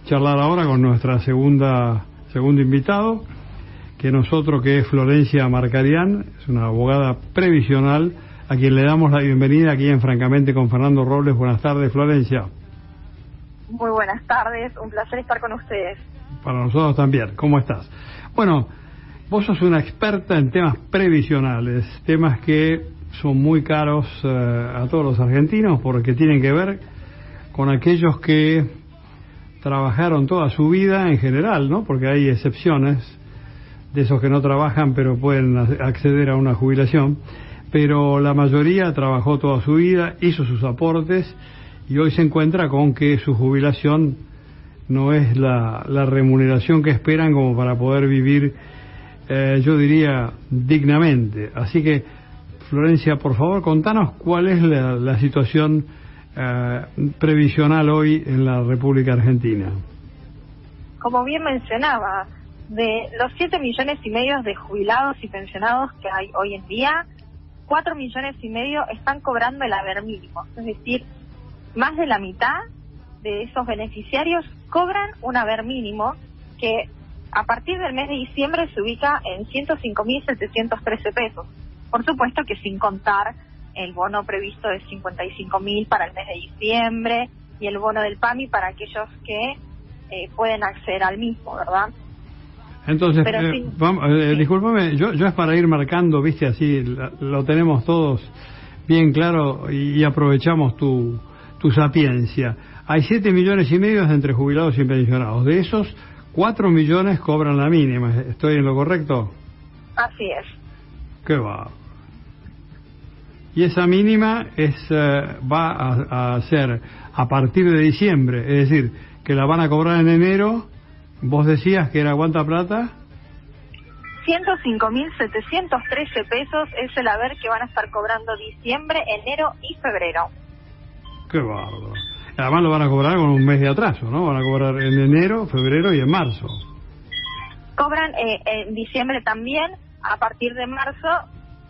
charlar ahora con nuestra segundo invitado, que es Florencia Marcarián, es una abogada previsional, a quien le damos la bienvenida aquí en Francamente con Fernando Robles. Buenas tardes, Florencia. Muy buenas tardes, un placer estar con ustedes. Para nosotros también. ¿Cómo estás? Bueno, vos sos una experta en temas previsionales, temas que son muy caros a todos los argentinos porque tienen que ver con aquellos que trabajaron toda su vida en general, ¿no? Porque hay excepciones de esos que no trabajan pero pueden acceder a una jubilación, pero la mayoría trabajó toda su vida, hizo sus aportes y hoy se encuentra con que su jubilación no es la remuneración que esperan como para poder vivir, yo diría, dignamente. Así que, Florencia, por favor, contanos cuál es la situación previsional hoy en la República Argentina. Como bien mencionaba, de los 7,5 millones de jubilados y pensionados que hay hoy en día, 4,5 millones están cobrando el haber mínimo, es decir, más de la mitad de esos beneficiarios cobran un haber mínimo que a partir del mes de diciembre se ubica en 105.713 pesos. Por supuesto que sin contar el bono previsto de 55.000 para el mes de diciembre y el bono del PAMI para aquellos que pueden acceder al mismo, ¿verdad? Entonces, sí. Discúlpame, yo es para ir marcando, viste, así lo tenemos todos bien claro y aprovechamos tu sapiencia. Hay 7,5 millones entre jubilados y pensionados. De esos, 4 millones cobran la mínima. ¿Estoy en lo correcto? Así es. ¿Qué va? Y esa mínima va a ser a partir de diciembre, es decir, que la van a cobrar en enero. ¿Vos decías que era cuánta plata? 105.713 pesos es el haber que van a estar cobrando diciembre, enero y febrero. Qué bárbaro. Además lo van a cobrar con un mes de atraso, ¿no? Van a cobrar en enero, febrero y en marzo. Cobran en diciembre también. A partir de marzo,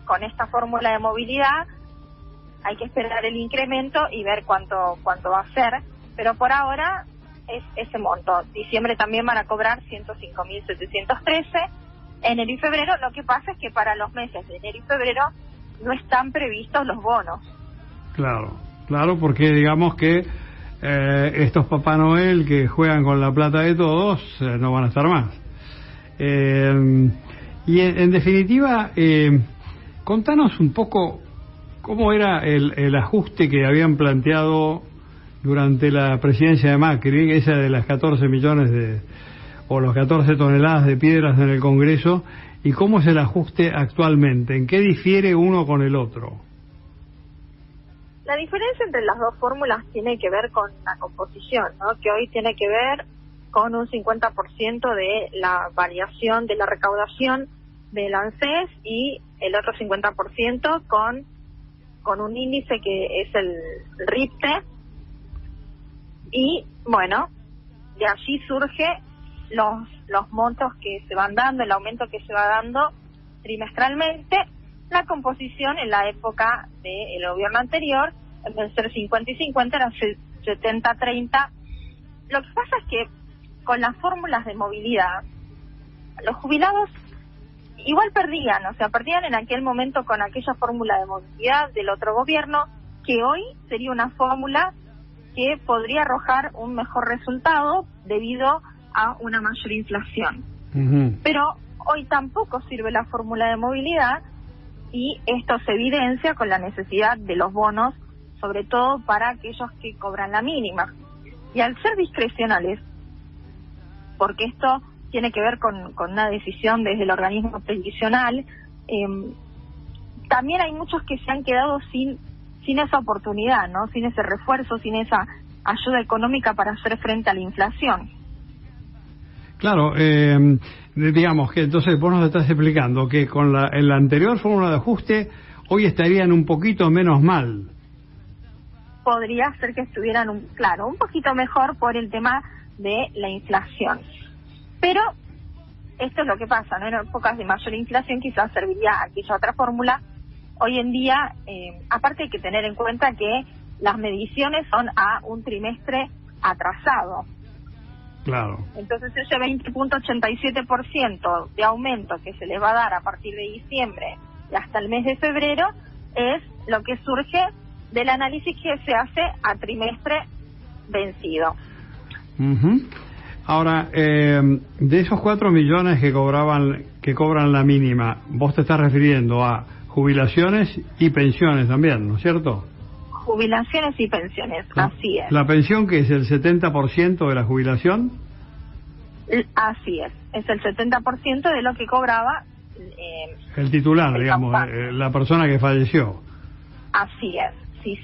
con esta fórmula de movilidad, hay que esperar el incremento y ver cuánto va a ser. Pero por ahora es ese monto. Diciembre también van a cobrar 105.713. Enero y febrero, lo que pasa es que para los meses de enero y febrero no están previstos los bonos. Claro, porque digamos que estos Papá Noel que juegan con la plata de todos no van a estar más. Y en definitiva, contanos un poco cómo era el ajuste que habían planteado durante la presidencia de Macri, esa de las 14 millones o los 14 toneladas de piedras en el Congreso, y cómo es el ajuste actualmente, en qué difiere uno con el otro. La diferencia entre las dos fórmulas tiene que ver con la composición, ¿no? Que hoy tiene que ver con un 50% de la variación de la recaudación del ANSES y el otro 50% con un índice que es el RIPTE. Y bueno, de allí surge los montos que se van dando, el aumento que se va dando trimestralmente. La composición en la época del gobierno anterior, en vez de ser 50 y 50, era 70-30. Lo que pasa es que con las fórmulas de movilidad, los jubilados igual perdían en aquel momento con aquella fórmula de movilidad del otro gobierno, que hoy sería una fórmula que podría arrojar un mejor resultado debido a una mayor inflación. Uh-huh. Pero hoy tampoco sirve la fórmula de movilidad y esto se evidencia con la necesidad de los bonos, sobre todo para aquellos que cobran la mínima. Y al ser discrecionales, porque esto tiene que ver con una decisión desde el organismo previsional, también hay muchos que se han quedado sin esa oportunidad, ¿no? Sin ese refuerzo, sin esa ayuda económica para hacer frente a la inflación. Claro, digamos que entonces vos nos estás explicando que con la anterior fórmula de ajuste hoy estarían un poquito menos mal. Podría ser que estuvieran un poquito mejor por el tema de la inflación. Pero esto es lo que pasa, ¿no? En épocas de mayor inflación quizás serviría aquella otra fórmula. Hoy en día, aparte hay que tener en cuenta que las mediciones son a un trimestre atrasado. Claro. Entonces ese 20.87% de aumento que se les va a dar a partir de diciembre y hasta el mes de febrero es lo que surge del análisis que se hace a trimestre vencido. Ahora, de esos 4 millones que cobran la mínima, vos te estás refiriendo a jubilaciones y pensiones también, ¿no es cierto? Jubilaciones y pensiones, así es. ¿La pensión que es el 70% de la jubilación? Así es el 70% de lo que cobraba el titular, digamos, la persona que falleció. Así es, sí.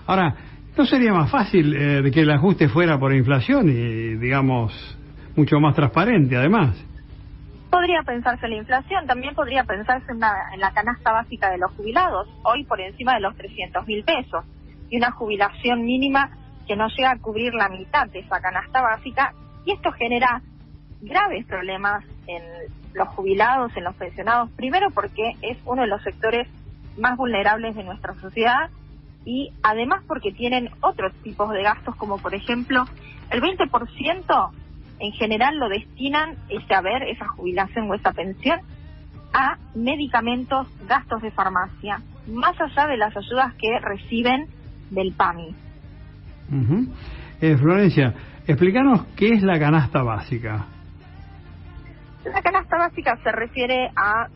Ahora, ¿no sería más fácil que el ajuste fuera por inflación y, digamos, mucho más transparente, además? Podría pensarse en la inflación, también podría pensarse en la canasta básica de los jubilados, hoy por encima de los 300.000 pesos, y una jubilación mínima que no llega a cubrir la mitad de esa canasta básica, y esto genera graves problemas en los jubilados, en los pensionados, primero porque es uno de los sectores más vulnerables de nuestra sociedad, y además porque tienen otros tipos de gastos, como por ejemplo, el 20% en general lo destinan ese haber, esa jubilación o esa pensión, a medicamentos, gastos de farmacia, más allá de las ayudas que reciben del PAMI. Florencia, explícanos qué es la canasta básica. La canasta básica se refiere a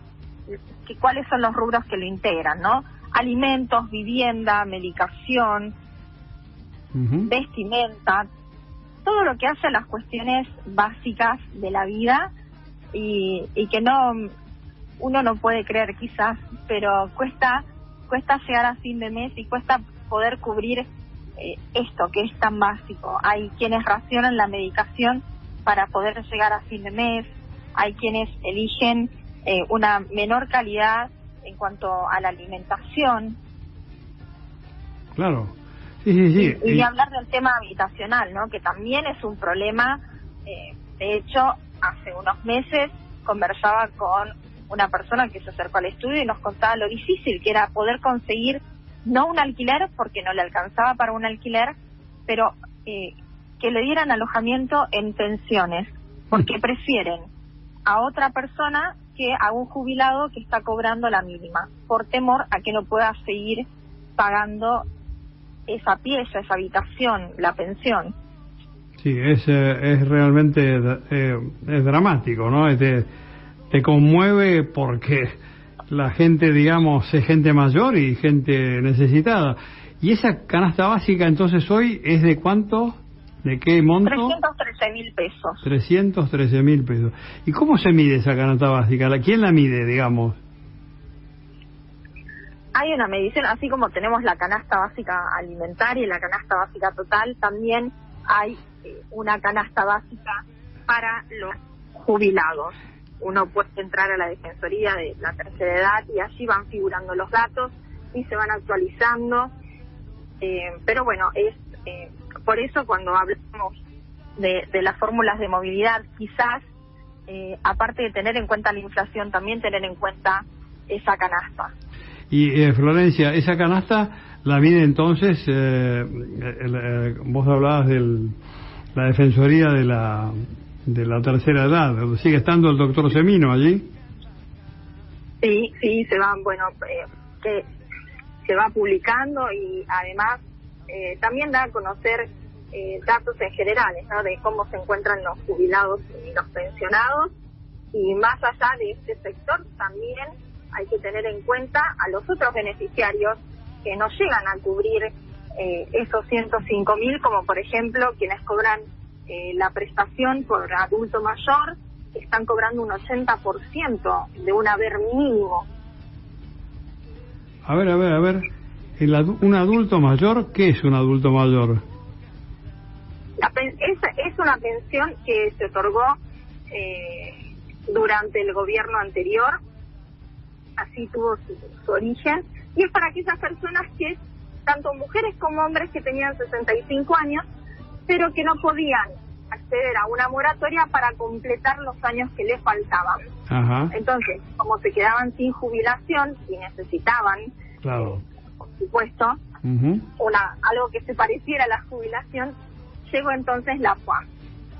cuáles son los rubros que lo integran, ¿no? Alimentos, vivienda, medicación, vestimenta, todo lo que hace a las cuestiones básicas de la vida y que uno no puede creer quizás, pero cuesta llegar a fin de mes y cuesta poder cubrir esto que es tan básico. Hay quienes racionan la medicación para poder llegar a fin de mes, hay quienes eligen una menor calidad en cuanto a la alimentación. Claro. Sí. Y hablar del tema habitacional, ¿no? Que también es un problema. De hecho, hace unos meses conversaba con una persona que se acercó al estudio y nos contaba lo difícil que era poder conseguir, no un alquiler, porque no le alcanzaba para un alquiler, pero que le dieran alojamiento en pensiones, porque prefieren a otra persona que a un jubilado que está cobrando la mínima, por temor a que no pueda seguir pagando esa pieza, esa habitación, la pensión. Sí, es realmente es dramático, ¿no? Te conmueve porque la gente, digamos, es gente mayor y gente necesitada. ¿Y esa canasta básica entonces hoy es de cuánto? ¿De qué monto? 313.000 pesos. 313.000 pesos. ¿Y cómo se mide esa canasta básica? ¿Quién la mide, digamos? Hay una medición, así como tenemos la canasta básica alimentaria y la canasta básica total, también hay una canasta básica para los jubilados. Uno puede entrar a la Defensoría de la Tercera Edad y allí van figurando los datos y se van actualizando. Pero bueno, es por eso cuando hablamos de las fórmulas de movilidad, quizás, aparte de tener en cuenta la inflación, también tener en cuenta esa canasta. Y Florencia, esa canasta la mide entonces, vos hablabas de la Defensoría de la Tercera Edad, ¿sigue estando el doctor Semino allí? Sí, se van, que se va publicando y además también da a conocer datos en generales, ¿no? De cómo se encuentran los jubilados y los pensionados, y más allá de este sector también hay que tener en cuenta a los otros beneficiarios que no llegan a cubrir esos 105.000, como por ejemplo quienes cobran la prestación por adulto mayor, que están cobrando un 80% de un haber mínimo. A ver, un adulto mayor, ¿qué es un adulto mayor? Es una pensión que se otorgó durante el gobierno anterior, así tuvo su origen, y es para aquellas personas que, tanto mujeres como hombres, que tenían 65 años, pero que no podían acceder a una moratoria para completar los años que les faltaban. Ajá. Entonces, como se quedaban sin jubilación y necesitaban, claro, por supuesto, algo que se pareciera a la jubilación, llegó entonces la FUAM.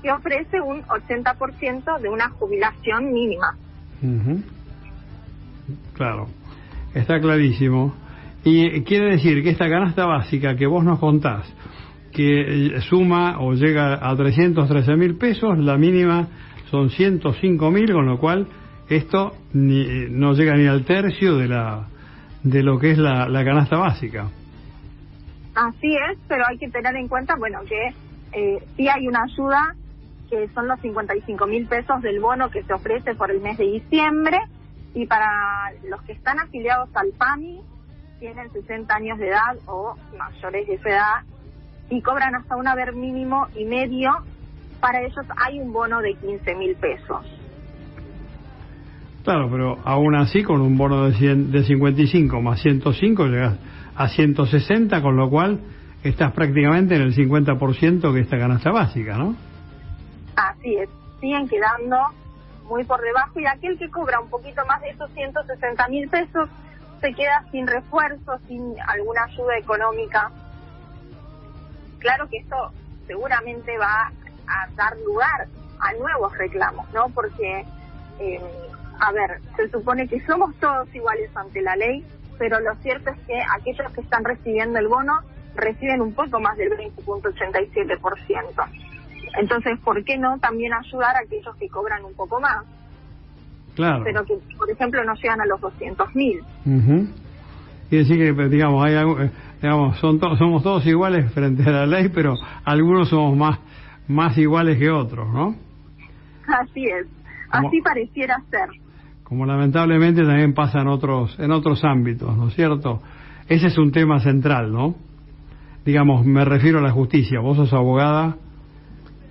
que ofrece un 80% de una jubilación mínima. Claro, está clarísimo. Y quiere decir que esta canasta básica que vos nos contás, que suma o llega a 313.000 pesos, la mínima son 105.000, con lo cual esto no llega ni al tercio de lo que es la canasta básica. Así es, pero hay que tener en cuenta, bueno, que sí hay una ayuda, que son los 55.000 pesos del bono que se ofrece por el mes de diciembre, y para los que están afiliados al PAMI, tienen 60 años de edad o mayores de esa edad, y cobran hasta un haber mínimo y medio, para ellos hay un bono de 15.000 pesos. Claro, pero aún así con un bono de 55 más 105 llegas a 160, con lo cual estás prácticamente en el 50% que esta canasta básica, ¿no? Así es, siguen quedando muy por debajo, y aquel que cobra un poquito más de esos 160.000 pesos se queda sin refuerzo, sin alguna ayuda económica. Claro que esto seguramente va a dar lugar a nuevos reclamos, ¿no? Porque, a ver, se supone que somos todos iguales ante la ley, pero lo cierto es que aquellos que están recibiendo el bono reciben un poco más del 20.87%. Entonces, ¿por qué no también ayudar a aquellos que cobran un poco más? Claro. Pero que, por ejemplo, no llegan a los 200.000. Y decir que, digamos, somos todos iguales frente a la ley, pero algunos somos más iguales que otros, ¿no? Así es, así pareciera ser. Como lamentablemente también pasa en otros ámbitos, ¿no es cierto? Ese es un tema central, ¿no? Digamos, me refiero a la justicia. Vos sos abogada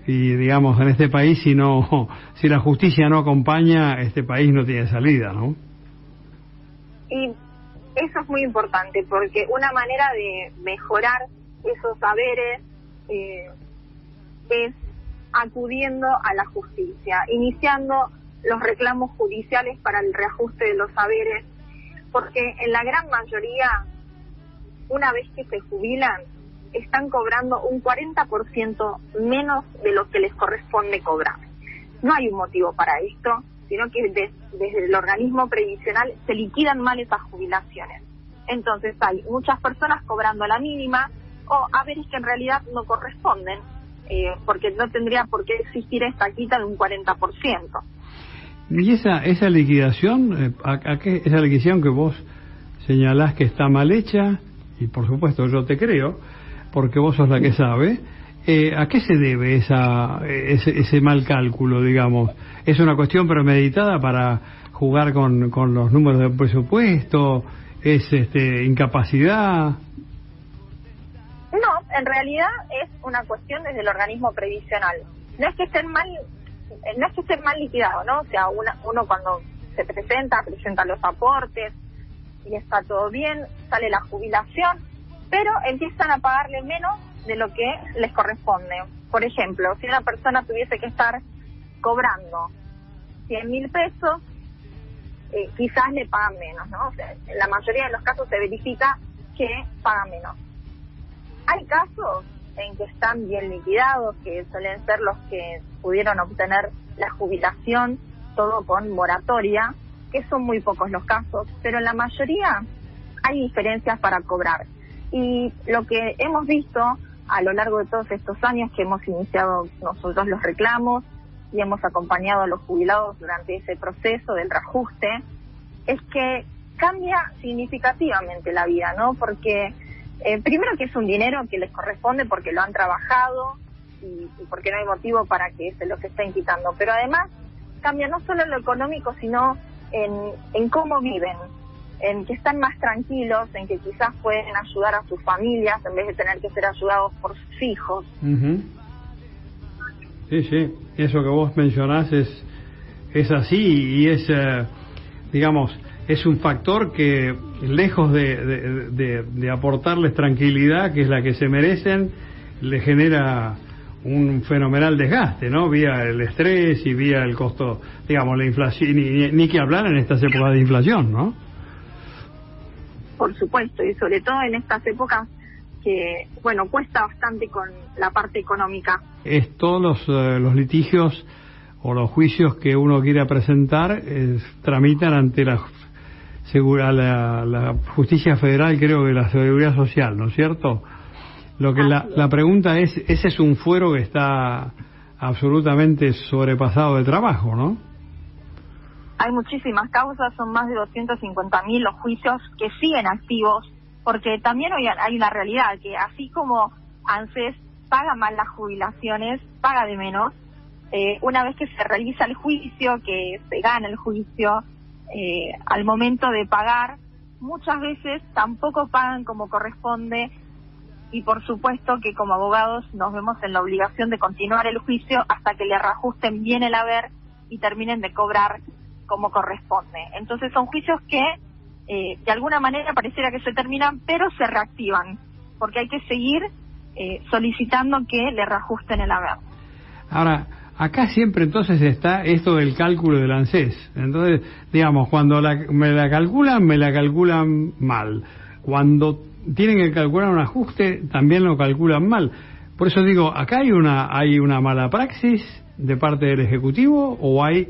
y, digamos, en este país, si la justicia no acompaña, este país no tiene salida, ¿no? Y eso es muy importante, porque una manera de mejorar esos saberes es acudiendo a la justicia, iniciando los reclamos judiciales para el reajuste de los saberes, porque en la gran mayoría, una vez que se jubilan, están cobrando un 40% menos de lo que les corresponde cobrar. No hay un motivo para esto, sino que desde el organismo previsional se liquidan mal esas jubilaciones. Entonces hay muchas personas cobrando la mínima, o haberes que en realidad no corresponden, porque no tendría por qué existir esta quita de un 40%. ¿Y esa liquidación, esa liquidación que vos señalás que está mal hecha, y por supuesto yo te creo, porque vos sos la que sabe, ¿a qué se debe ese mal cálculo, digamos? ¿Es una cuestión premeditada para jugar con los números del presupuesto? ¿Es incapacidad? No, en realidad es una cuestión desde el organismo previsional. No es que estén mal liquidados, ¿no? O sea, uno cuando se presenta los aportes y está todo bien, sale la jubilación, pero empiezan a pagarle menos de lo que les corresponde. Por ejemplo, si una persona tuviese que estar cobrando 100.000 pesos, quizás le pagan menos, ¿no? O sea, en la mayoría de los casos se verifica que pagan menos. Hay casos en que están bien liquidados, que suelen ser los que pudieron obtener la jubilación, todo con moratoria, que son muy pocos los casos, pero en la mayoría hay diferencias para cobrar. Y lo que hemos visto a lo largo de todos estos años que hemos iniciado nosotros los reclamos y hemos acompañado a los jubilados durante ese proceso del reajuste, es que cambia significativamente la vida, ¿no? Porque primero que es un dinero que les corresponde porque lo han trabajado y porque no hay motivo para que se lo que estén quitando, pero además cambia no solo en lo económico, sino en cómo viven, en que están más tranquilos, en que quizás pueden ayudar a sus familias en vez de tener que ser ayudados por sus hijos. Sí, eso que vos mencionás es así, y es, digamos, es un factor que, lejos de aportarles tranquilidad, que es la que se merecen, le genera un fenomenal desgaste, ¿no? Vía el estrés y vía el costo, digamos, la inflación, ni que hablar en estas épocas de inflación, ¿no? Por supuesto, y sobre todo en estas épocas bueno, cuesta bastante con la parte económica. Es todos los litigios o los juicios que uno quiera presentar tramitan ante la Justicia Federal, creo que la Seguridad Social, ¿no es cierto? Lo que la pregunta es, ese es un fuero que está absolutamente sobrepasado de trabajo, ¿no? Hay muchísimas causas, son más de 250.000 los juicios que siguen activos, porque también hoy hay una realidad, que así como ANSES paga mal las jubilaciones, paga de menos, una vez que se realiza el juicio, que se gana el juicio, al momento de pagar, muchas veces tampoco pagan como corresponde, y por supuesto que como abogados nos vemos en la obligación de continuar el juicio hasta que le reajusten bien el haber y terminen de cobrar como corresponde. Entonces son juicios que de alguna manera pareciera que se terminan, pero se reactivan, porque hay que seguir solicitando que le reajusten el haber. Ahora, acá siempre entonces está esto del cálculo del ANSES. Entonces, digamos, cuando me la calculan mal. Cuando tienen que calcular un ajuste, también lo calculan mal. Por eso digo, acá hay una mala praxis de parte del Ejecutivo, o hay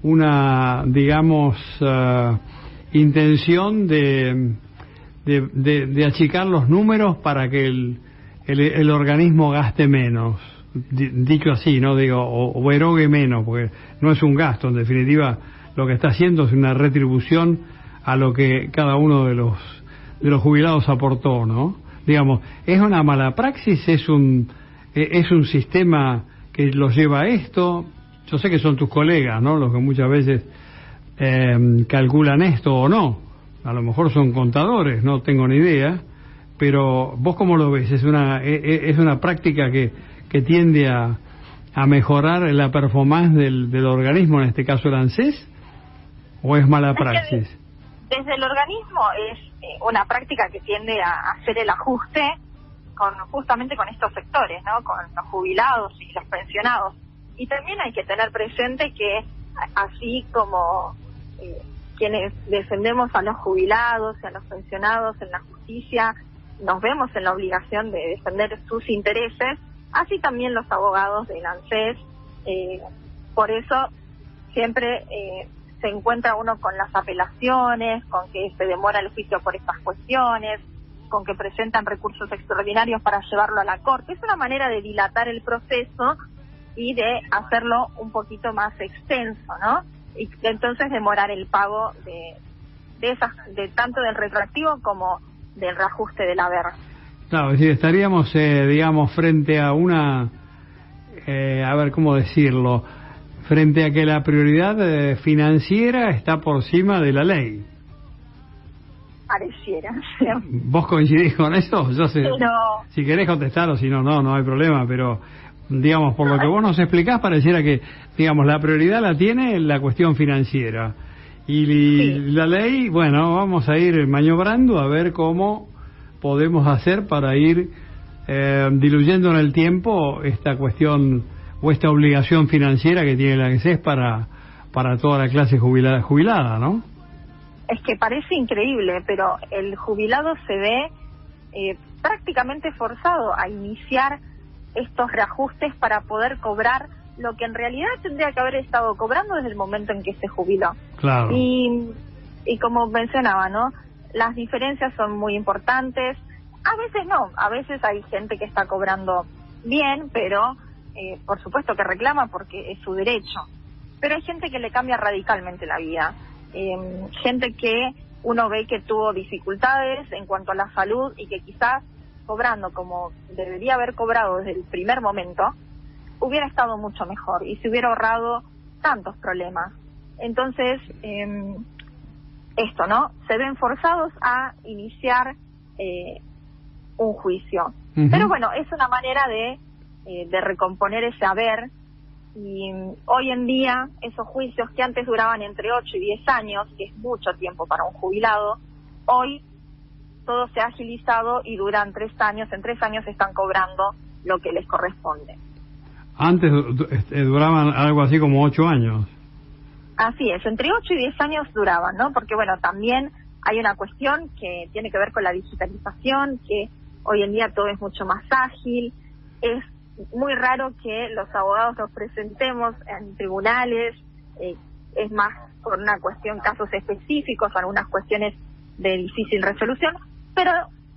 una, digamos, intención de achicar los números para que el organismo gaste menos, dicho así, no digo, o erogue menos, porque no es un gasto, en definitiva lo que está haciendo es una retribución a lo que cada uno de los jubilados aportó, ¿no? Digamos, ¿es una mala praxis? ¿Es un sistema que los lleva a esto? Yo sé que son tus colegas, ¿no?, los que muchas veces calculan esto o no. A lo mejor son contadores, no tengo ni idea. Pero ¿vos cómo lo ves? ¿Es una práctica que tiende a mejorar la performance del organismo, en este caso el ANSES? ¿O es mala praxis? Desde el organismo es una práctica que tiende a hacer el ajuste justamente con estos sectores, ¿no?, con los jubilados y los pensionados. Y también hay que tener presente que así como quienes defendemos a los jubilados y a los pensionados en la justicia nos vemos en la obligación de defender sus intereses, así también los abogados del ANSES. Por eso siempre se encuentra uno con las apelaciones, con que se demora el juicio por estas cuestiones, con que presentan recursos extraordinarios para llevarlo a la corte. Es una manera de dilatar el proceso y de hacerlo un poquito más extenso, ¿no? Y entonces demorar el pago de tanto del retroactivo como del reajuste del haber. Claro, es decir, estaríamos, digamos, frente a una, a ver cómo decirlo, frente a que la prioridad financiera está por encima de la ley. Pareciera. ¿Vos coincidís con eso? Yo sé, pero... si querés contestar o si no hay problema, pero digamos, por lo que vos nos explicás, pareciera que, digamos, la prioridad la tiene la cuestión financiera. Y sí, la ley, bueno, vamos a ir maniobrando a ver cómo podemos hacer para ir diluyendo en el tiempo esta cuestión o esta obligación financiera que tiene la ANSES para toda la clase jubilada, ¿no? Es que parece increíble, pero el jubilado se ve prácticamente forzado a iniciar estos reajustes para poder cobrar lo que en realidad tendría que haber estado cobrando desde el momento en que se jubiló. Claro. Y como mencionaba, ¿no?, las diferencias son muy importantes. A veces no, a veces hay gente que está cobrando bien, pero por supuesto que reclama porque es su derecho. Pero hay gente que le cambia radicalmente la vida. Gente que uno ve que tuvo dificultades en cuanto a la salud y que quizás cobrando como debería haber cobrado desde el primer momento, hubiera estado mucho mejor y se hubiera ahorrado tantos problemas. Entonces, esto, ¿no? Se ven forzados a iniciar un juicio. Uh-huh. Pero bueno, es una manera de recomponer ese haber. Y hoy en día, esos juicios que antes duraban entre 8 y 10 años, que es mucho tiempo para un jubilado, hoy todo se ha agilizado y duran 3 años. En 3 años están cobrando lo que les corresponde. Antes duraban algo así como 8 años. Así es, entre 8 y 10 años duraban, ¿no? Porque bueno, también hay una cuestión que tiene que ver con la digitalización, que Hoy en día todo es mucho más ágil, es muy raro que los abogados nos presentemos en tribunales, es más por una cuestión, casos específicos, algunas cuestiones de difícil resolución, pero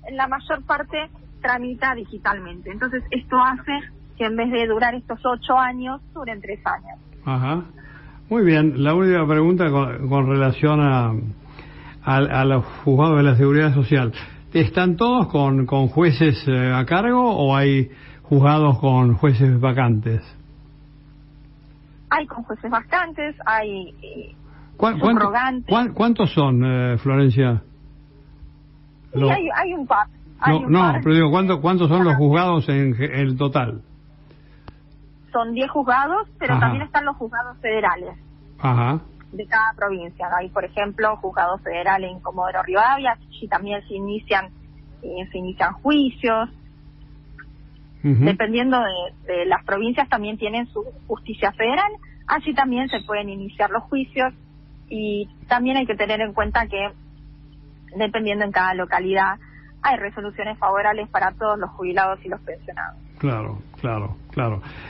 en la mayor parte tramita digitalmente. Entonces esto hace que en vez de durar estos 8 años, duren 3 años. Ajá. Muy bien. La última pregunta con relación a los juzgados de la Seguridad Social. ¿Están todos con jueces a cargo o hay juzgados con jueces vacantes? Hay con jueces vacantes, hay subrogantes. ¿Cuántos son, Florencia? Sí, hay un par. Pero digo, ¿cuántos son los juzgados en el total? Son 10 juzgados, pero Ajá. también están los juzgados federales. Ajá. De cada provincia. Hay, por ejemplo, juzgado federal en Comodoro Rivadavia, y también se inician juicios. Dependiendo de las provincias, también tienen su justicia federal. Allí también se pueden iniciar los juicios, y también hay que tener en cuenta que, dependiendo en cada localidad, hay resoluciones favorables para todos los jubilados y los pensionados. Claro.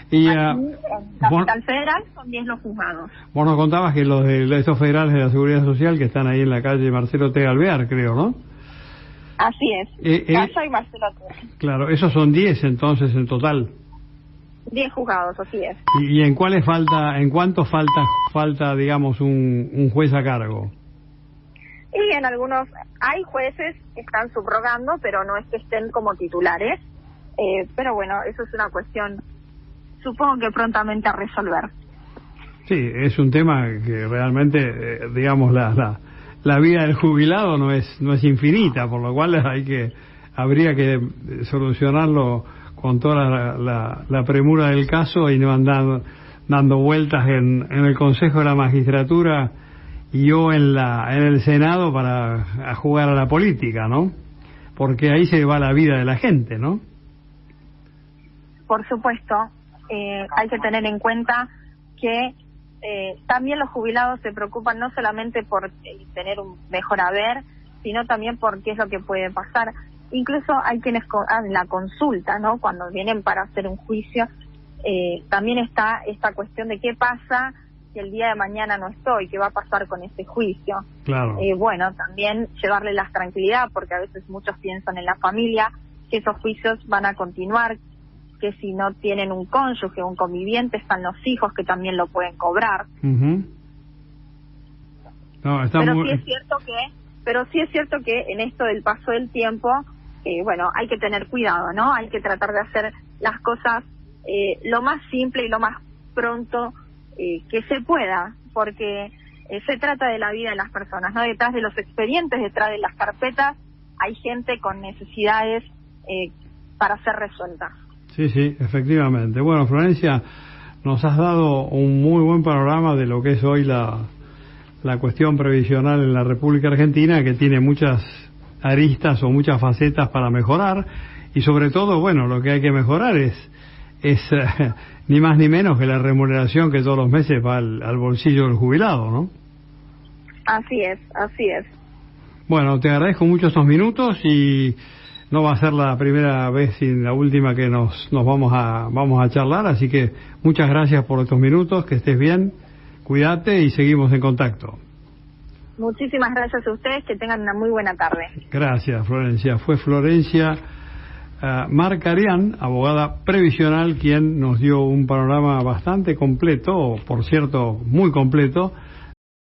Y aquí, en Capital Federal, son 10 los juzgados. Vos nos contabas que los de estos federales de la Seguridad Social, que están ahí en la calle Marcelo T. Alvear, creo, ¿no? Así es. Calle y Marcelo T. Claro, esos son 10 entonces en total. 10 juzgados, así es. ¿Y en cuántos falta, digamos, un juez a cargo? Y en algunos, hay jueces que están subrogando, pero no es que estén como titulares. Pero bueno, eso es una cuestión, supongo que prontamente a resolver. Sí, es un tema que realmente, digamos, la vida del jubilado no es infinita, por lo cual habría que solucionarlo con toda la premura del caso y no andar dando vueltas en el Consejo de la Magistratura y yo en el Senado para jugar a la política, ¿no? Porque ahí se va la vida de la gente, ¿no? Por supuesto, hay que tener en cuenta que también los jubilados se preocupan no solamente por tener un mejor haber, sino también por qué es lo que puede pasar. Incluso hay quienes hacen la consulta, ¿no? Cuando vienen para hacer un juicio, también está esta cuestión de qué pasa si el día de mañana no estoy, qué va a pasar con ese juicio. Claro. Bueno, también llevarle la tranquilidad, porque a veces muchos piensan en la familia, que esos juicios van a continuar, que si no tienen un cónyuge, un conviviente, están los hijos que también lo pueden cobrar. Pero sí es cierto que en esto del paso del tiempo, bueno, hay que tener cuidado, ¿no? Hay que tratar de hacer las cosas lo más simple y lo más pronto que se pueda, porque se trata de la vida de las personas, ¿no? Detrás de los expedientes, detrás de las carpetas, hay gente con necesidades para ser resueltas. Sí, efectivamente. Bueno, Florencia, nos has dado un muy buen panorama de lo que es hoy la cuestión previsional en la República Argentina, que tiene muchas aristas o muchas facetas para mejorar, y sobre todo, bueno, lo que hay que mejorar es ni más ni menos que la remuneración que todos los meses va al bolsillo del jubilado, ¿no? Así es. Bueno, te agradezco mucho estos minutos y no va a ser la primera vez y la última que nos vamos a charlar, así que muchas gracias por estos minutos, que estés bien, cuídate y seguimos en contacto. Muchísimas gracias a ustedes, que tengan una muy buena tarde. Gracias, Florencia. Fue Florencia Marcarián, abogada previsional, quien nos dio un panorama bastante completo, por cierto, muy completo,